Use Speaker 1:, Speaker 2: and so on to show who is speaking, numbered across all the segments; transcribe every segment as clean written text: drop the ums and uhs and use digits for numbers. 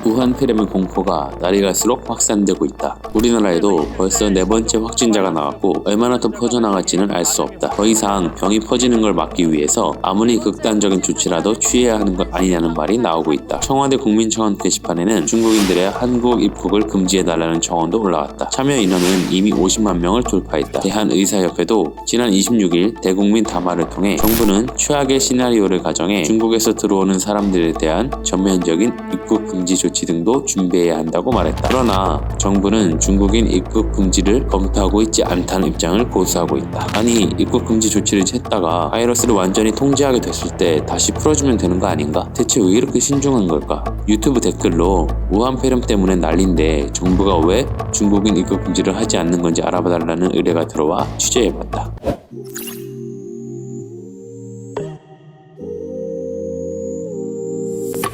Speaker 1: 우한 폐렴의 공포가 날이 갈수록 확산되고 있다. 우리나라에도 벌써 4번째 확진자가 나왔고 얼마나 더 퍼져나갈지는 알 수 없다. 더 이상 병이 퍼지는 걸 막기 위해서 아무리 극단적인 조치라도 취해야 하는 것 아니냐는 말이 나오고 있다. 청와대 국민청원 게시판에는 중국인들의 한국 입국을 금지해달라는 청원도 올라왔다. 참여 인원은 이미 50만 명을 돌파했다. 대한의사협회도 지난 26일 대국민 담화를 통해 정부는 최악의 시나리오를 가정해 중국에서 들어오는 사람들에 대한 전면적인 입국 금지 조치 등도 준비해야 한다고 말했다. 그러나 정부는 중국인 입국 금지를 검토하고 있지 않다는 입장을 고수하고 있다. 아니, 입국 금지 조치를 했다가 바이러스를 완전히 통제하게 됐을 때 다시 풀어주면 되는 거 아닌가? 대체 왜 이렇게 신중한 걸까? 유튜브 댓글로 우한 폐렴 때문에 난린데 정부가 왜 중국인 입국 금지를 하지 않는 건지 알아봐달라는 의뢰가 들어와 취재해봤다.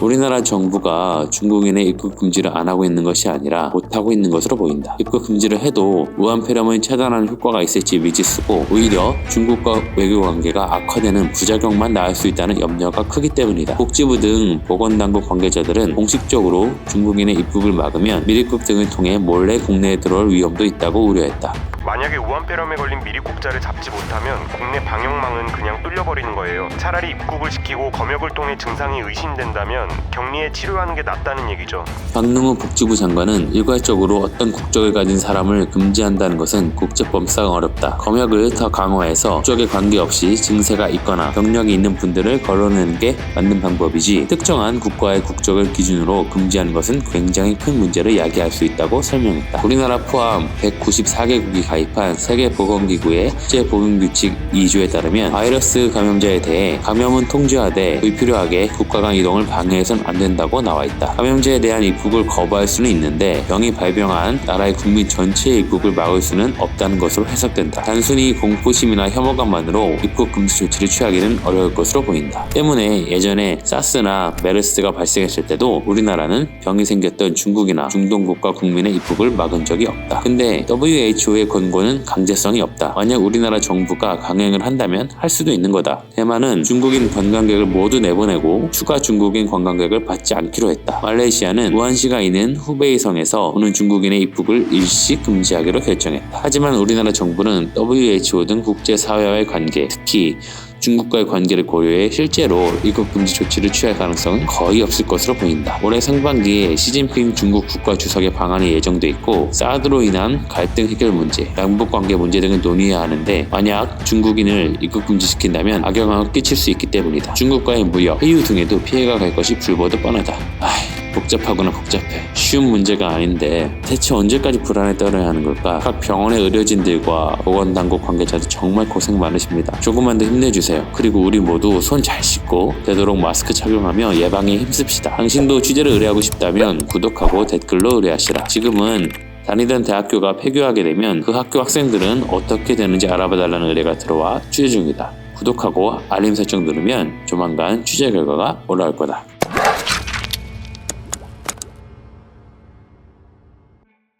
Speaker 1: 우리나라 정부가 중국인의 입국 금지를 안 하고 있는 것이 아니라 못하고 있는 것으로 보인다. 입국 금지를 해도 우한 폐렴을 차단하는 효과가 있을지 미지수고 오히려 중국과 외교 관계가 악화되는 부작용만 낳을 수 있다는 염려가 크기 때문이다. 복지부 등 보건당국 관계자들은 공식적으로 중국인의 입국을 막으면 미입국 등을 통해 몰래 국내에 들어올 위험도 있다고 우려했다.
Speaker 2: 만약에 우한폐렴에 걸린 미입국자를 잡지 못하면 국내 방역망은 그냥 뚫려버리는 거예요. 차라리 입국을 시키고 검역을 통해 증상이 의심된다면 격리에 치료하는 게 낫다는 얘기죠.
Speaker 1: 박능우 복지부 장관은 일괄적으로 어떤 국적을 가진 사람을 금지한다는 것은 국제법상 어렵다. 검역을 더 강화해서 국적에 관계없이 증세가 있거나 병력이 있는 분들을 걸러내는 게 맞는 방법이지 특정한 국가의 국적을 기준으로 금지하는 것은 굉장히 큰 문제를 야기할 수 있다고 설명했다. 우리나라 포함 194개국이 가입한 세계보건기구의 국제보건규칙 2조에 따르면 바이러스 감염자에 대해 감염은 통제하되 불필요하게 국가 간 이동을 방해해서는 안 된다고 나와 있다. 감염자에 대한 입국을 거부할 수는 있는데 병이 발병한 나라의 국민 전체의 입국을 막을 수는 없다는 것으로 해석된다. 단순히 공포심이나 혐오감만으로 입국 금지 조치를 취하기는 어려울 것으로 보인다. 때문에 예전에 사스나 메르스가 발생했을 때도 우리나라는 병이 생겼던 중국이나 중동국가 국민의 입국을 막은 적이 없다. 근데 WHO의 권고는 강제성이 없다. 만약 우리나라 정부가 강행을 한다면 할 수도 있는 거다. 대만은 중국인 관광객을 모두 내보내고 추가 중국인 관광객을 받지 않기로 했다. 말레이시아는 우한시가 있는 후베이성에서 오는 중국인의 입국을 일시 금지하기로 결정했다. 하지만 우리나라 정부는 WHO 등 국제사회와의 관계, 특히 중국과의 관계를 고려해 실제로 입국 금지 조치를 취할 가능성은 거의 없을 것으로 보인다. 올해 상반기에 시진핑 중국 국가주석의 방한이 예정돼 있고 사드로 인한 갈등 해결 문제, 남북관계 문제 등을 논의해야 하는데 만약 중국인을 입국 금지시킨다면 악영향을 끼칠 수 있기 때문이다. 중국과의 무역, 해유 등에도 피해가 갈 것이 불보듯 뻔하다. 복잡하구나 복잡해. 쉬운 문제가 아닌데 대체 언제까지 불안에 떨어야 하는 걸까? 각 병원의 의료진들과 보건당국 관계자들 정말 고생 많으십니다. 조금만 더 힘내주세요. 그리고 우리 모두 손 잘 씻고 되도록 마스크 착용하며 예방에 힘씁시다. 당신도 취재를 의뢰하고 싶다면 구독하고 댓글로 의뢰하시라. 지금은 다니던 대학교가 폐교하게 되면 그 학교 학생들은 어떻게 되는지 알아봐달라는 의뢰가 들어와 취재 중이다. 구독하고 알림 설정 누르면 조만간 취재 결과가 올라올 거다.